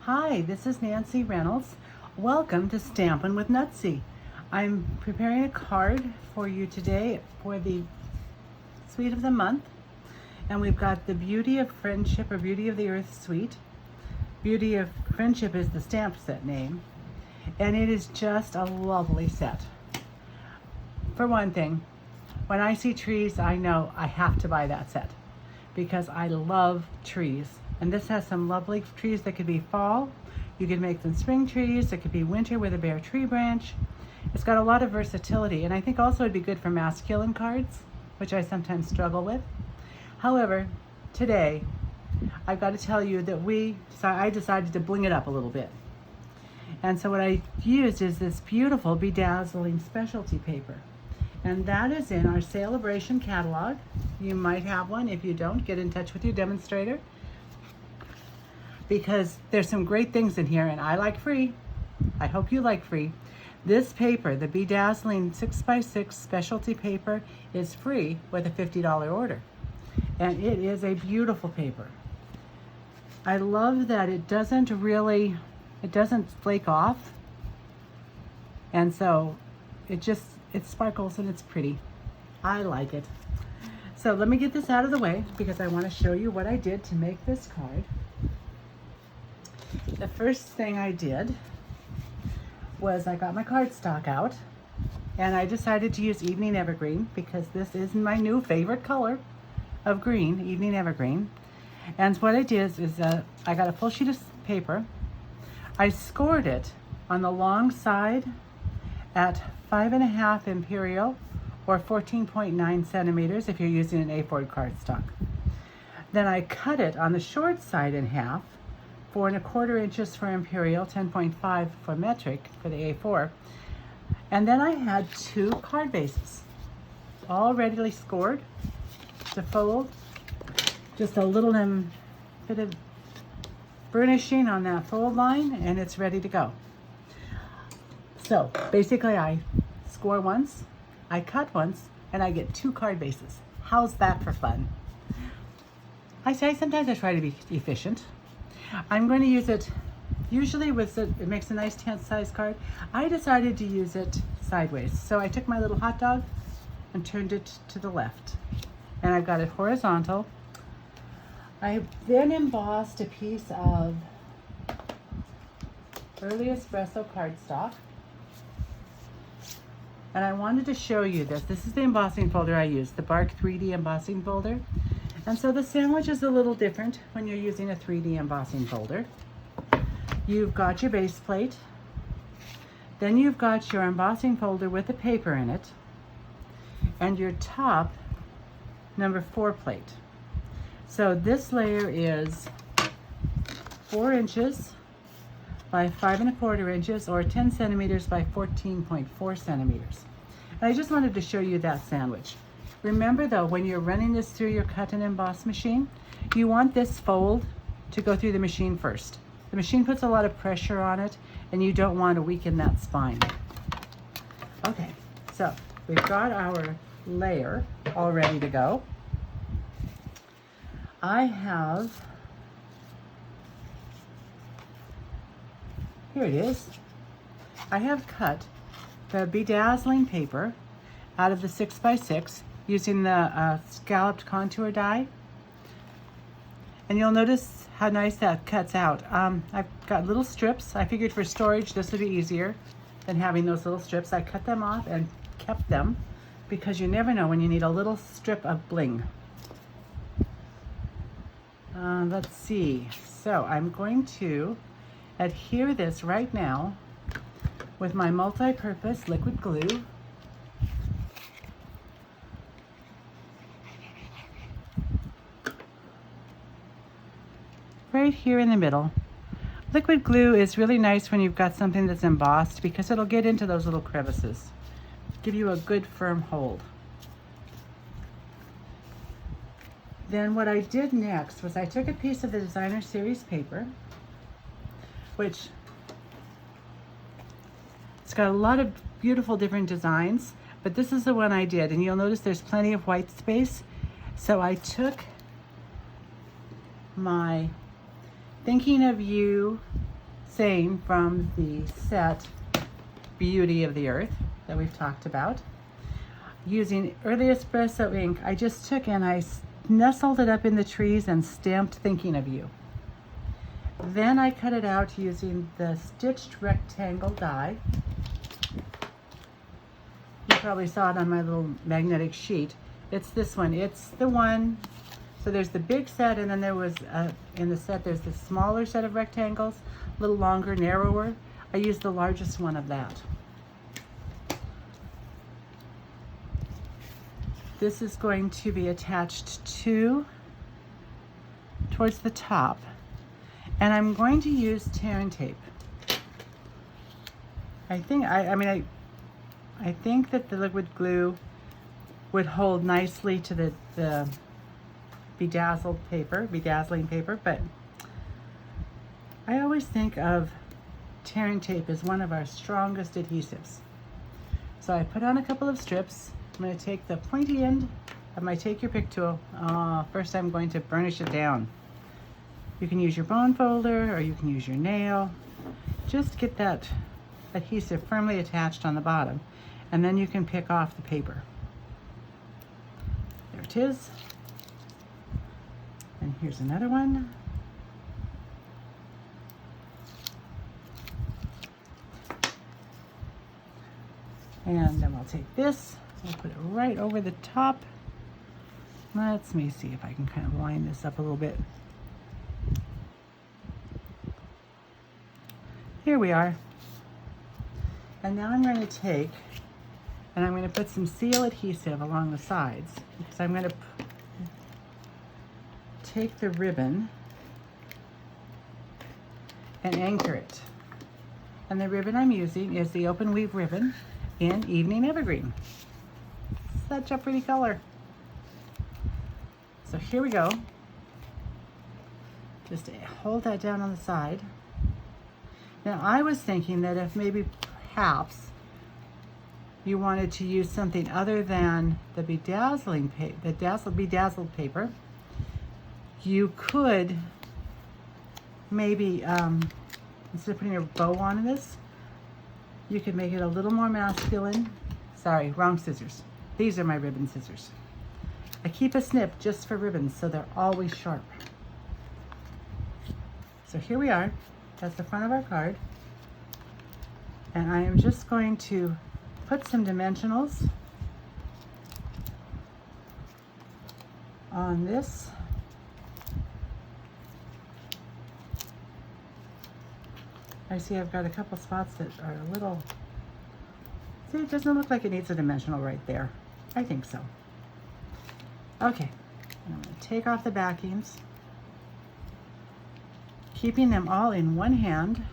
Hi, this is Nancy Reynolds. Welcome to Stampin' with Nutsy. I'm preparing a card for you today for the Suite of the Month. And we've got the Beauty of Friendship or Beauty of the Earth Suite. Beauty of Friendship is the stamp set name. And it is just a lovely set. For one thing, when I see trees, I know I have to buy that set because I love trees. And this has some lovely trees that could be fall. You could make them spring trees. It could be winter with a bare tree branch. It's got a lot of versatility, and I think also it'd be good for masculine cards, which I sometimes struggle with. However, today, I've got to tell you that I decided to bling it up a little bit. And so what I used is this beautiful bedazzling specialty paper. And that is in our Celebration catalog. You might have one. If you don't, get in touch with your demonstrator, because there's some great things in here, and I like free. I hope you like free. This paper, the bedazzling 6x6 specialty paper, is free with a $50 order. And it is a beautiful paper. I love that it doesn't flake off. And so it sparkles and it's pretty. I like it. So let me get this out of the way because I want to show you what I did to make this card. The first thing I did was I got my cardstock out, and I decided to use Evening Evergreen because this is my new favorite color of green, Evening Evergreen. And what I did is I got a full sheet of paper. I scored it on the long side at 5.5 imperial or 14.9 centimeters if you're using an A4 cardstock. Then I cut it on the short side in half, 4¼ inches for imperial, 10.5 for metric for the A4. And then I had 2 card bases, all readily scored to fold. Just a little bit of burnishing on that fold line, and it's ready to go. So basically I score once, I cut once, and I get 2 card bases. How's that for fun? Sometimes I try to be efficient. I'm going to use it usually it makes a nice tent size card. I decided to use it sideways. So I took my little hot dog and turned it to the left. And I've got it horizontal. I then embossed a piece of Early Espresso cardstock. And I wanted to show you this. This is the embossing folder I used, the Bark 3D embossing folder. And so the sandwich is a little different when you're using a 3D embossing folder. You've got your base plate. Then you've got your embossing folder with the paper in it. And your top number 4 plate. So this layer is 4 inches by 5¼ inches or 10 centimeters by 14.4 centimeters. And I just wanted to show you that sandwich. Remember though, when you're running this through your cut and emboss machine, you want this fold to go through the machine first. The machine puts a lot of pressure on it and you don't want to weaken that spine. Okay, so we've got our layer all ready to go. Here it is. I have cut the bedazzling paper out of the 6x6 using the scalloped contour die. And you'll notice how nice that cuts out. I've got little strips. I figured for storage this would be easier than having those little strips. I cut them off and kept them because you never know when you need a little strip of bling. Let's see. So I'm going to adhere this right now with my multi-purpose liquid glue. Right here in the middle. Liquid glue is really nice when you've got something that's embossed because it'll get into those little crevices, give you a good firm hold. Then what I did next was I took a piece of the Designer Series paper, which it's got a lot of beautiful different designs, but this is the one I did, and you'll notice there's plenty of white space. So I took my Thinking of You saying from the set Beauty of the Earth that we've talked about. Using early espresso ink, I just took and I nestled it up in the trees and stamped Thinking of You. Then I cut it out using the stitched rectangle die. You probably saw it on my little magnetic sheet. It's this one. It's the one, so there's the big set, and then there was, in the set, there's the smaller set of rectangles, a little longer, narrower. I used the largest one of that. This is going to be attached towards the top, and I'm going to use Tear & Tape. I think that the liquid glue would hold nicely to the bedazzling paper, but I always think of Tear & Tape as one of our strongest adhesives. So I put on a couple of strips. I'm going to take the pointy end of my Take Your Pick tool. First I'm going to burnish it down. You can use your bone folder or you can use your nail. Just get that adhesive firmly attached on the bottom, and then you can pick off the paper. There it is. And here's another one. And then we'll take this, we'll put it right over the top. Let me see if I can kind of line this up a little bit. Here we are. And now I'm going to take, and I'm going to put some seal adhesive along the sides, because I'm going to take the ribbon and anchor it. And the ribbon I'm using is the Open Weave ribbon in Evening Evergreen. Such a pretty color. So here we go. Just hold that down on the side. Now I was thinking that if maybe perhaps you wanted to use something other than the bedazzled paper, you could maybe, instead of putting a bow on this, you could make it a little more masculine. Sorry, wrong scissors. These are my ribbon scissors. I keep a snip just for ribbons, so they're always sharp. So here we are. That's the front of our card. And I am just going to put some dimensionals on this. I see I've got a couple spots that are a little, see, it doesn't look like it needs a dimensional right there. I think so. Okay, and I'm going to take off the backings, keeping them all in one hand.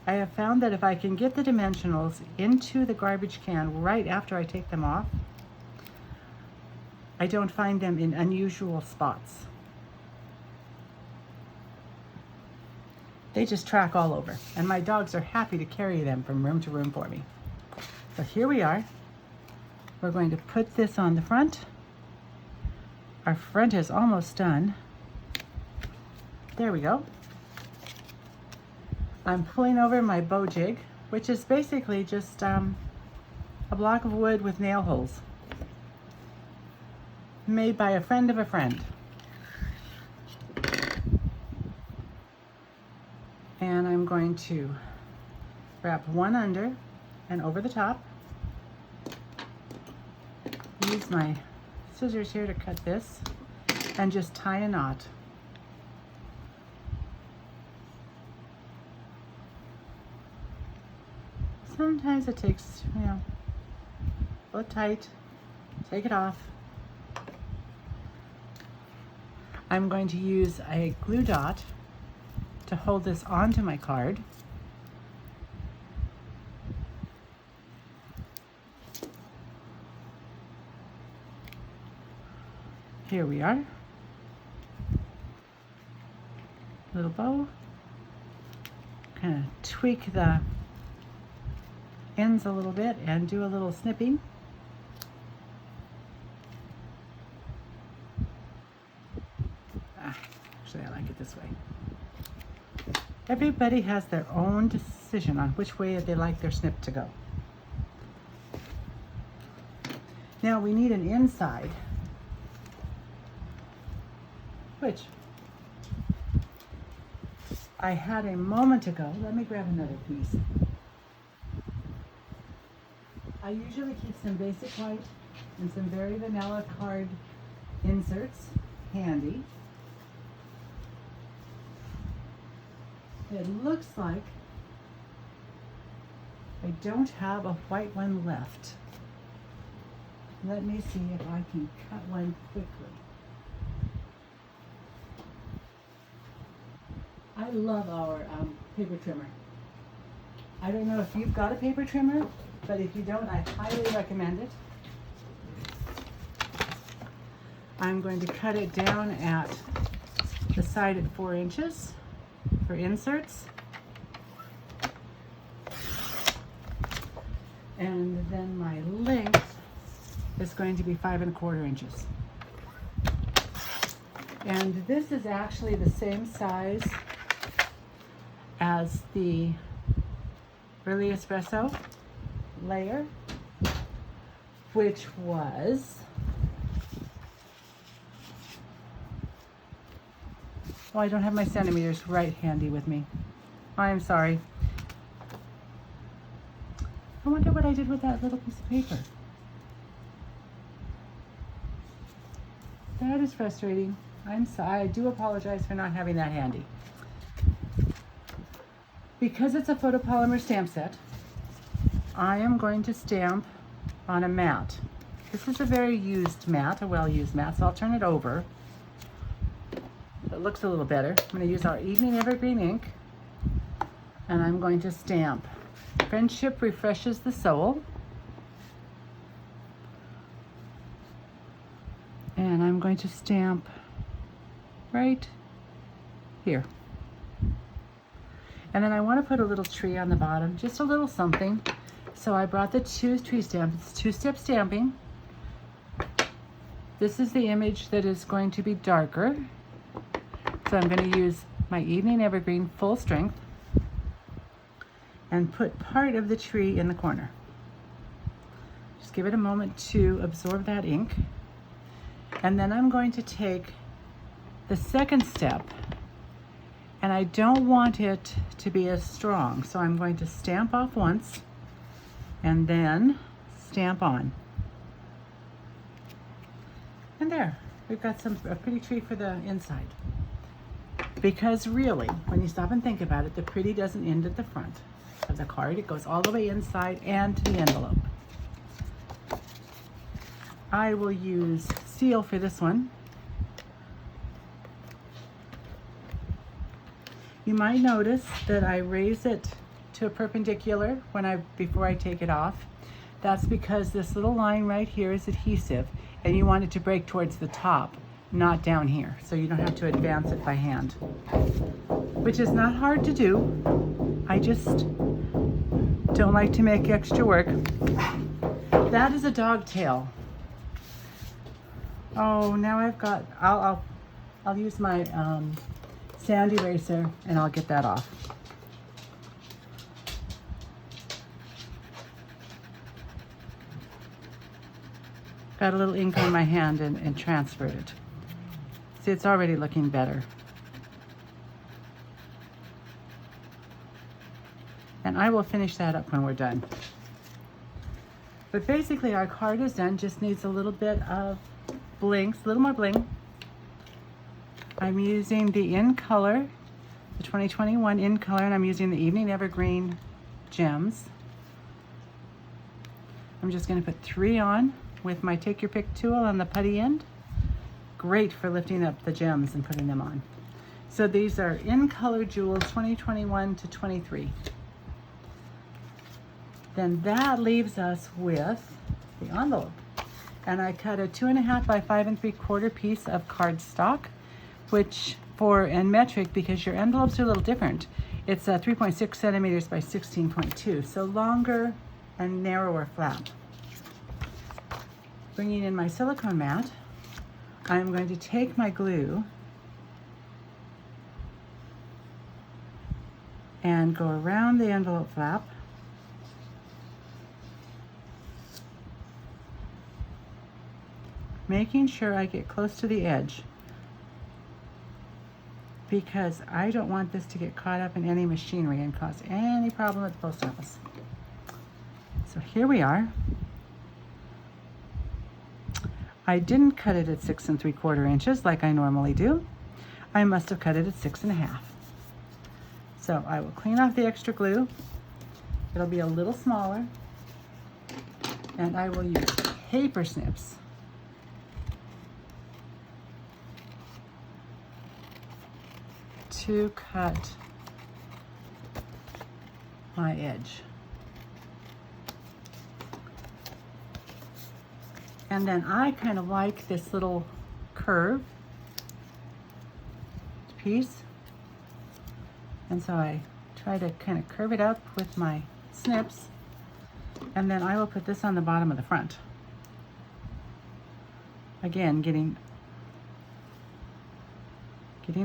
I have found that if I can get the dimensionals into the garbage can right after I take them off, I don't find them in unusual spots. They just track all over, and my dogs are happy to carry them from room to room for me. So here we are. We're going to put this on the front. Our front is almost done. There we go. I'm pulling over my bow jig, which is basically just a block of wood with nail holes, made by a friend of a friend. And I'm going to wrap one under and over the top. Use my scissors here to cut this and just tie a knot. Sometimes it takes, pull it tight, take it off. I'm going to use a glue dot to hold this onto my card. Here we are. Little bow. Kind of tweak the ends a little bit and do a little snipping. Actually, I like it this way. Everybody has their own decision on which way they like their snip to go. Now we need an inside, which I had a moment ago. Let me grab another piece. I usually keep some basic white and some very vanilla card inserts handy. It looks like I don't have a white one left. Let me see if I can cut one quickly. I love our paper trimmer. I don't know if you've got a paper trimmer, but if you don't, I highly recommend it. I'm going to cut it down at the side at 4 inches for inserts. And then my length is going to be 5 1/4 inches. And this is actually the same size as the Early Espresso layer, which was, oh, I don't have my centimeters right handy with me. I'm sorry. I wonder what I did with that little piece of paper. That is frustrating. I'm sorry. I do apologize for not having that handy. Because it's a photopolymer stamp set, I am going to stamp on a mat. This is a very used mat, a well-used mat, so I'll turn it over. It looks a little better. I'm going to use our Evening Evergreen ink, and I'm going to stamp Friendship Refreshes the Soul. And I'm going to stamp right here. And then I want to put a little tree on the bottom, just a little something. So I brought the tree stamp. It's 2-step stamping. This is the image that is going to be darker. So I'm going to use my Evening Evergreen full strength and put part of the tree in the corner. Just give it a moment to absorb that ink. And then I'm going to take the second step, and I don't want it to be as strong. So I'm going to stamp off once and then stamp on. And there, we've got a pretty tree for the inside. Because really, when you stop and think about it, the pretty doesn't end at the front of the card. It goes all the way inside and to the envelope. I will use seal for this one. You might notice that I raise it to a perpendicular before I take it off. That's because this little line right here is adhesive, and you want it to break towards the top, not down here, so you don't have to advance it by hand, which is not hard to do. I just don't like to make extra work. That is a dog tail. Oh, now I've got, I'll use my sand eraser and I'll get that off. Got a little ink on my hand and transferred it. See, it's already looking better. And I will finish that up when we're done. But basically our card is done, just needs a little bit of blinks, a little more bling. I'm using the In Color, the 2021 In Color, and I'm using the Evening Evergreen gems. I'm just going to put 3 on with my Take Your Pick tool on the putty end. Great for lifting up the gems and putting them on. So these are In Color Jewels 2021 to 23. Then that leaves us with the envelope. And I cut a 2.5 by 5 3/4 piece of cardstock, which in metric, because your envelopes are a little different, it's 3.6 centimeters by 16.2, so longer and narrower flap. Bringing in my silicone mat, I'm going to take my glue and go around the envelope flap. Making sure I get close to the edge, because I don't want this to get caught up in any machinery and cause any problem at the post office. So here we are. I didn't cut it at 6 3/4 inches like I normally do. I must have cut it at 6 1/2. So I will clean off the extra glue. It'll be a little smaller. And I will use paper snips to cut my edge. And then I kind of like this little curve piece. And so I try to kind of curve it up with my snips. And then I will put this on the bottom of the front. Again, getting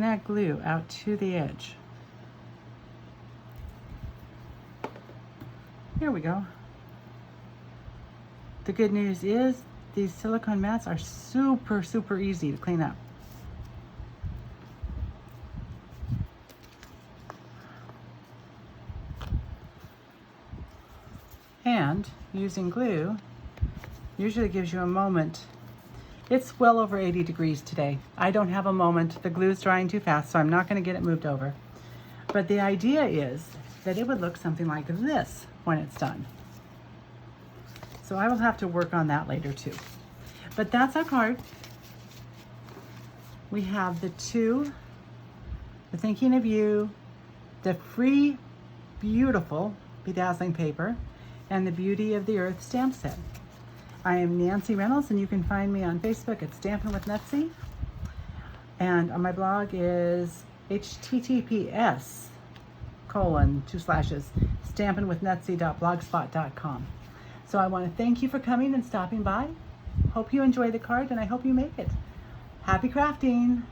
that glue out to the edge. Here we go. The good news is these silicone mats are super, super easy to clean up. And using glue usually gives you a moment. It's well over 80 degrees today. I don't have a moment. The glue's drying too fast, so I'm not going to get it moved over. But the idea is that it would look something like this when it's done. So I will have to work on that later too. But that's our card. We have the Thinking of You, the free, beautiful, bedazzling paper, and the Beauty of the Earth stamp set. I am Nancy Reynolds, and you can find me on Facebook at Stampin' with Nutsy. And on my blog is https://stampinwithnutsy.blogspot.com. So I want to thank you for coming and stopping by. Hope you enjoy the card, and I hope you make it. Happy crafting!